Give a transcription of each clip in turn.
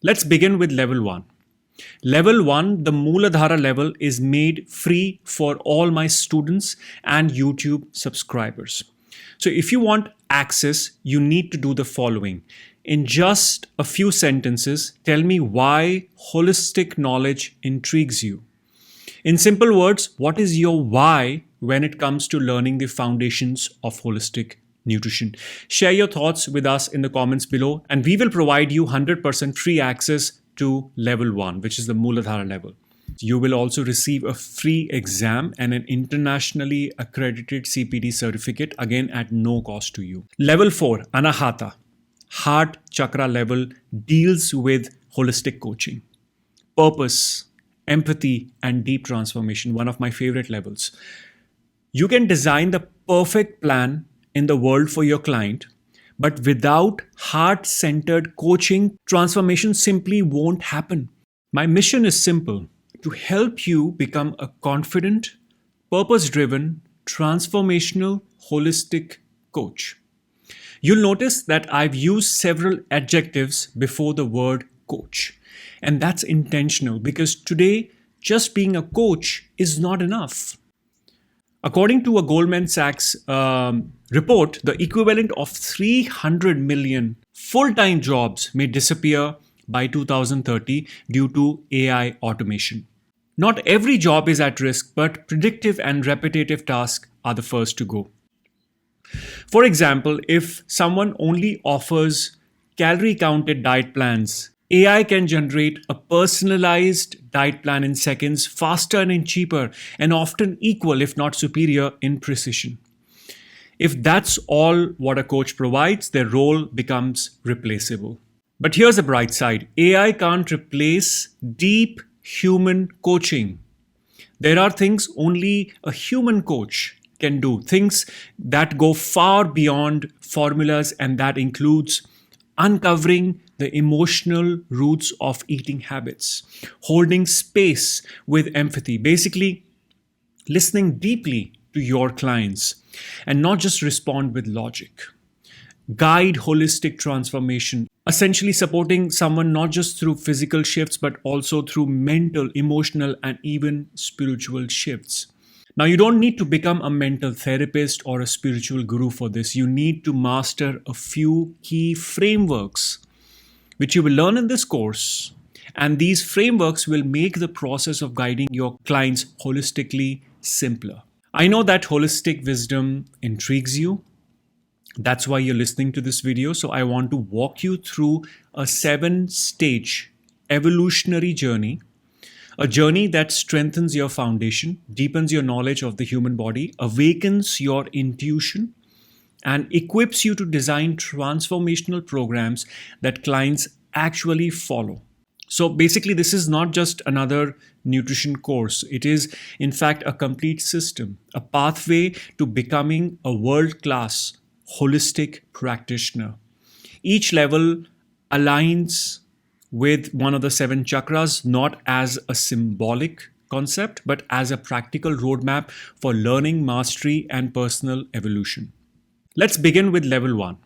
Let's begin with level 1. Level 1, the Mooladhara level, is made free for all my students and YouTube subscribers. So if you want access, you need to do the following. In just a few sentences, tell me why holistic knowledge intrigues you. In simple words, what is your why when it comes to learning the foundations of holistic nutrition? Share your thoughts with us in the comments below, and we will provide you 100% free access to level 1, which is the Mooladhara level. You will also receive a free exam and an internationally accredited CPD certificate, again at no cost to you. Level 4, Anahata, heart chakra level, deals with holistic coaching, purpose, empathy, and deep transformation, one of my favorite levels. You can design the perfect plan in the world for your client, but without heart-centered coaching, transformation simply won't happen. My mission is simple: to help you become a confident, purpose-driven, transformational, holistic coach. You'll notice that I've used several adjectives before the word coach. And that's intentional because today, just being a coach is not enough. According to a Goldman Sachs report, the equivalent of 300 million full-time jobs may disappear by 2030 due to AI automation. Not every job is at risk, but predictive and repetitive tasks are the first to go. For example, if someone only offers calorie-counted diet plans, AI can generate a personalized diet plan in seconds, faster and cheaper, and often equal, if not superior, in precision. If that's all what a coach provides, their role becomes replaceable. But here's the bright side. AI can't replace deep human coaching. There are things only a human coach can do, things that go far beyond formulas, and that includes uncovering the emotional roots of eating habits, holding space with empathy, basically listening deeply to your clients and not just respond with logic. Guide holistic transformation, essentially supporting someone not just through physical shifts, but also through mental, emotional, and even spiritual shifts. Now, you don't need to become a mental therapist or a spiritual guru for this. You need to master a few key frameworks, which you will learn in this course. And these frameworks will make the process of guiding your clients holistically simpler. I know that holistic wisdom intrigues you. That's why you're listening to this video. So I want to walk you through a 7-stage evolutionary journey. A journey that strengthens your foundation, deepens your knowledge of the human body, awakens your intuition, and equips you to design transformational programs that clients actually follow. So basically, this is not just another nutrition course. It is, in fact, a complete system, a pathway to becoming a world-class holistic practitioner. Each level aligns with one of the 7 chakras, not as a symbolic concept, but as a practical roadmap for learning, mastery, and personal evolution. Let's begin with level 1.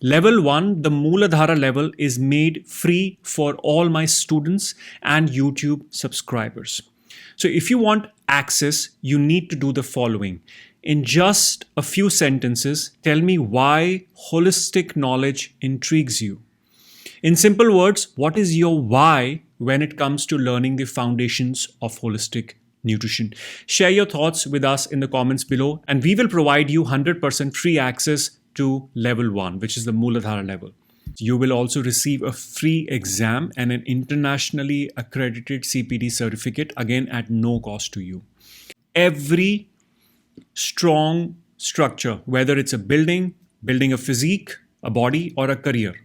Level 1, the Mooladhara level, is made free for all my students and YouTube subscribers. So if you want access, you need to do the following. In just a few sentences, tell me why holistic knowledge intrigues you. In simple words, what is your why when it comes to learning the foundations of holistic nutrition? Share your thoughts with us in the comments below, and we will provide you 100% free access to level 1, which is the Mooladhara level. You will also receive a free exam and an internationally accredited CPD certificate, again at no cost to you. Every strong structure, whether it's a building a physique, a body, or a career,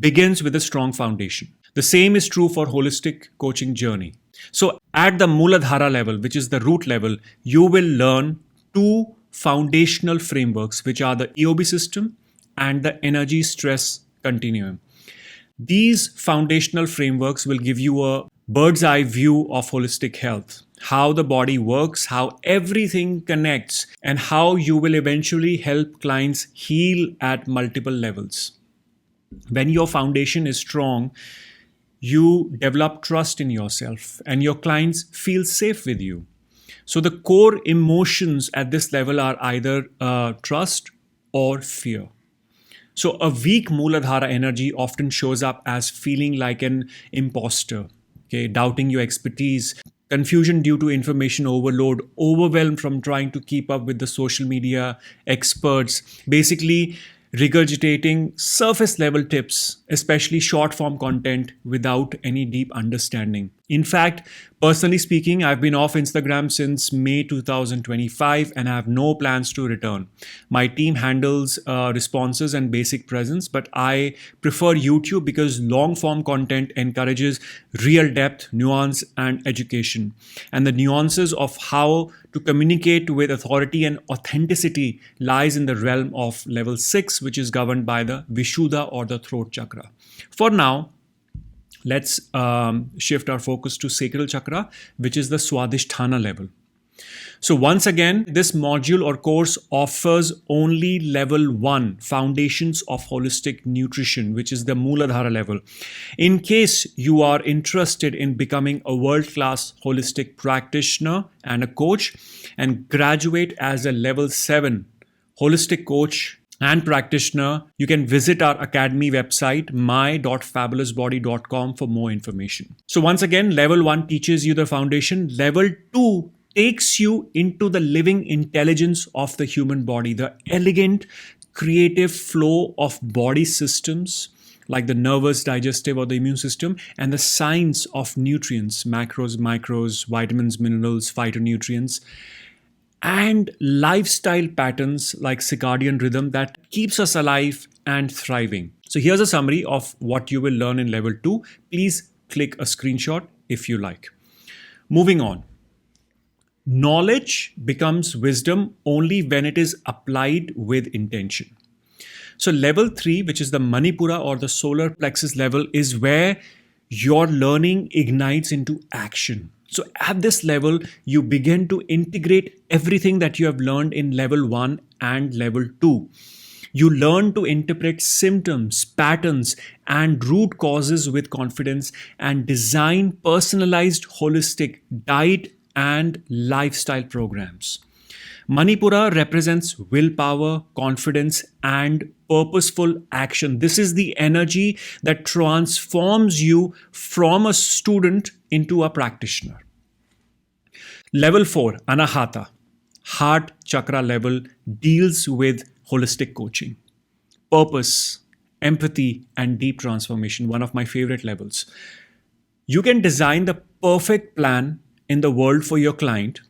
begins with a strong foundation. The same is true for holistic coaching journey. So at the Mooladhara level, which is the root level, you will learn 2 foundational frameworks, which are the EOB system and the energy stress continuum. These foundational frameworks will give you a bird's eye view of holistic health, how the body works, how everything connects, and how you will eventually help clients heal at multiple levels. When your foundation is strong, You develop trust in yourself, and your clients feel safe with you. So the core emotions at this level are either trust or fear. So a weak Mooladhara energy often shows up as feeling like an imposter, okay, doubting your expertise, confusion due to information overload, overwhelmed from trying to keep up with the social media experts, basically regurgitating surface level tips, especially short form content without any deep understanding. In fact, personally speaking, I've been off Instagram since May 2025 and I have no plans to return. My team handles responses and basic presence, but I prefer YouTube because long form content encourages real depth, nuance, and education. And the nuances of how to communicate with authority and authenticity lies in the realm of level 6, which is governed by the Vishuddha or the throat chakra. For now, let's shift our focus to sacral chakra, which is the Swadhisthana level. So once again, this module or course offers only level 1, foundations of holistic nutrition, which is the Mooladhara level. In case you are interested in becoming a world-class holistic practitioner and a coach and graduate as a level 7 holistic coach and practitioner, you can visit our academy website my.fabulousbody.com for more information. So once again, level 1 teaches you the foundation. Level 2 takes you into the living intelligence of the human body, the elegant, creative flow of body systems like the nervous, digestive, or the immune system, and the science of nutrients, macros, micros, vitamins, minerals, phytonutrients, and lifestyle patterns like circadian rhythm that keeps us alive and thriving. So here's a summary of what you will learn in level 2. Please click a screenshot if you like. Moving on. Knowledge becomes wisdom only when it is applied with intention. So level 3, which is the Manipura or the solar plexus level, is where your learning ignites into action. So at this level, you begin to integrate everything that you have learned in level 1 and level 2. You learn to interpret symptoms, patterns, and root causes with confidence and design personalized holistic diet and lifestyle programs. Manipura represents willpower, confidence, and purposeful action. This is the energy that transforms you from a student into a practitioner. Level 4, Anahata, heart chakra level, deals with holistic coaching, purpose, empathy, and deep transformation, one of my favorite levels. You can design the perfect plan in the world for your client,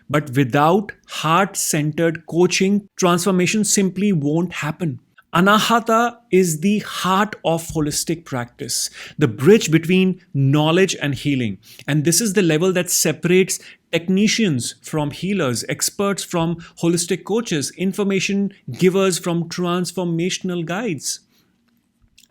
but without heart-centered coaching, transformation simply won't happen. Anahata is the heart of holistic practice, the bridge between knowledge and healing. And this is the level that separates technicians from healers, experts from holistic coaches, information givers from transformational guides.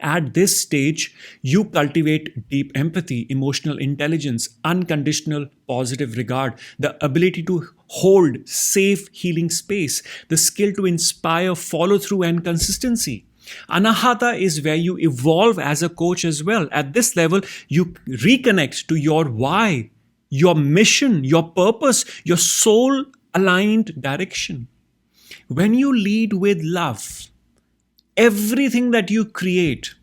At this stage, you cultivate deep empathy, emotional intelligence, unconditional positive regard, the ability to hold safe healing space, the skill to inspire follow through and consistency. Anahata is where you evolve as a coach as well. At this level, you reconnect to your why, your mission, your purpose, your soul aligned direction. When you lead with love, everything that you create,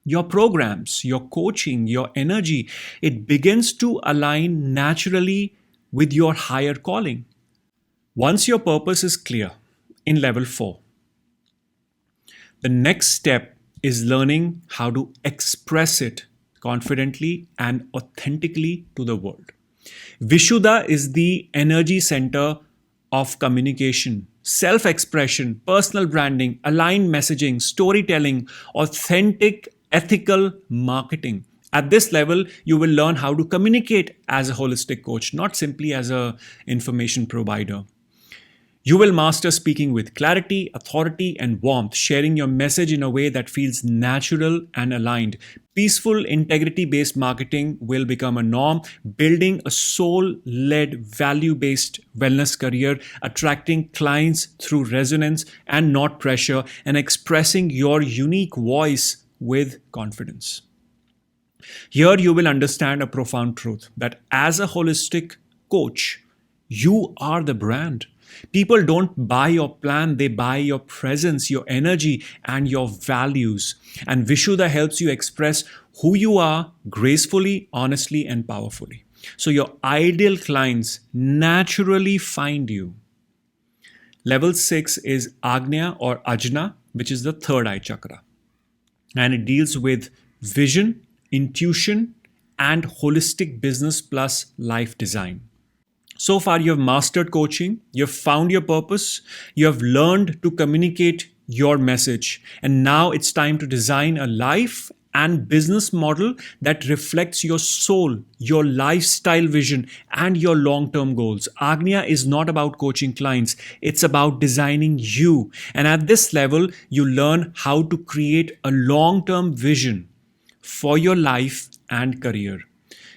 your programs, your coaching, your energy, it begins to align naturally with your higher calling. Once your purpose is clear in level 4, the next step is learning how to express it confidently and authentically to the world. Vishuddha is the energy center of communication, self-expression, personal branding, aligned messaging, storytelling, authentic, ethical marketing. At this level, you will learn how to communicate as a holistic coach, not simply as an information provider. You will master speaking with clarity, authority, and warmth, sharing your message in a way that feels natural and aligned. Peaceful, integrity-based marketing will become a norm, building a soul-led, value-based wellness career, attracting clients through resonance and not pressure, and expressing your unique voice with confidence. Here you will understand a profound truth that as a holistic coach, you are the brand. People don't buy your plan, they buy your presence, your energy, and your values. And Vishuddha helps you express who you are gracefully, honestly, and powerfully. So your ideal clients naturally find you. Level 6 is Agnya or Ajna, which is the third eye chakra. And it deals with vision, intuition, and holistic business plus life design. So far, you have mastered coaching, you have found your purpose, you have learned to communicate your message, and now it's time to design a life and business model that reflects your soul, your lifestyle vision, and your long term goals. Agnya is not about coaching clients, it's about designing you. And at this level, you learn how to create a long term vision for your life and career.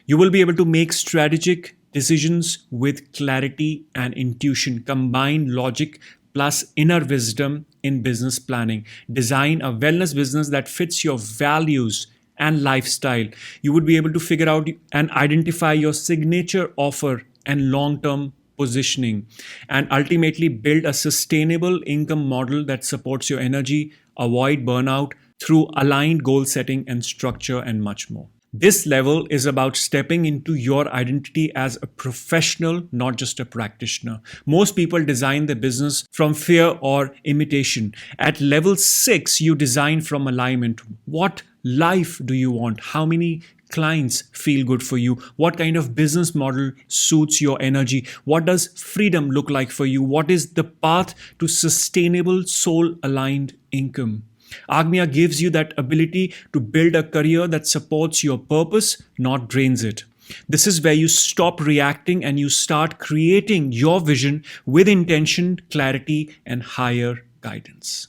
You will be able to make strategic decisions with clarity and intuition, combine logic plus inner wisdom in business planning, design a wellness business that fits your values and lifestyle. You would be able to figure out and identify your signature offer and long-term positioning, and ultimately build a sustainable income model that supports your energy, avoid burnout through aligned goal setting and structure, and much more. This level is about stepping into your identity as a professional, not just a practitioner. Most people design their business from fear or imitation. At level 6, you design from alignment. What life do you want? How many clients feel good for you? What kind of business model suits your energy? What does freedom look like for you? What is the path to sustainable, soul-aligned income? Agnya gives you that ability to build a career that supports your purpose, not drains it. This is where you stop reacting and you start creating your vision with intention, clarity, and higher guidance.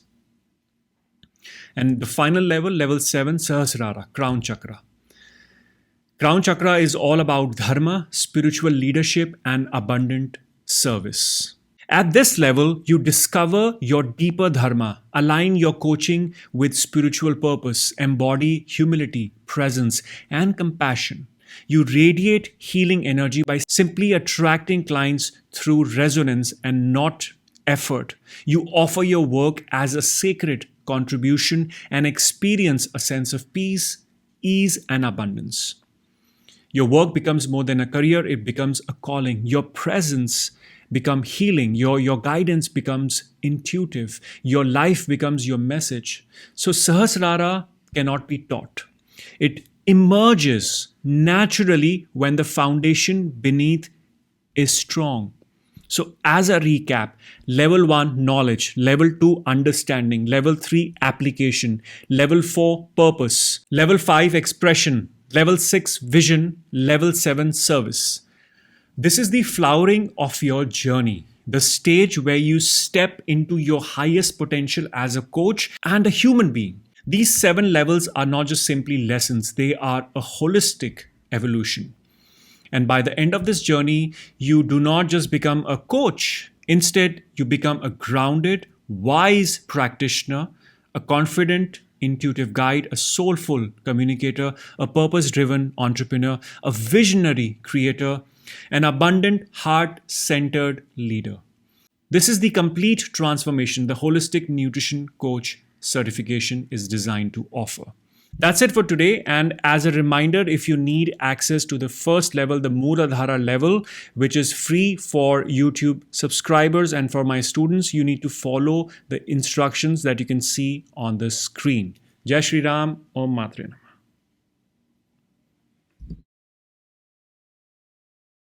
And the final level, level 7, Sahasrara, crown chakra. Crown chakra is all about dharma, spiritual leadership, and abundant service. At this level, you discover your deeper dharma, align your coaching with spiritual purpose, embody humility, presence, and compassion. You radiate healing energy by simply attracting clients through resonance and not effort. You offer your work as a sacred contribution and experience a sense of peace, ease, and abundance. Your work becomes more than a career, it becomes a calling. Your presence becomes healing. Your guidance becomes intuitive. Your life becomes your message. So Sahasrara cannot be taught. It emerges naturally when the foundation beneath is strong. So as a recap, level 1, knowledge, level 2, understanding, level 3, application, level 4, purpose, level 5, expression, level 6, vision, level 7, service. This is the flowering of your journey, the stage where you step into your highest potential as a coach and a human being. These 7 levels are not just simply lessons, they are a holistic evolution. And by the end of this journey, you do not just become a coach. Instead, you become a grounded, wise practitioner, a confident, intuitive guide, a soulful communicator, a purpose-driven entrepreneur, a visionary creator, an abundant, heart-centered leader. This is the complete transformation the Holistic Nutrition Coach certification is designed to offer. That's it for today. And as a reminder, if you need access to the first level, the Mooladhara level, which is free for YouTube subscribers and for my students, you need to follow the instructions that you can see on the screen. Jai Shri Ram, Om Matre Namah.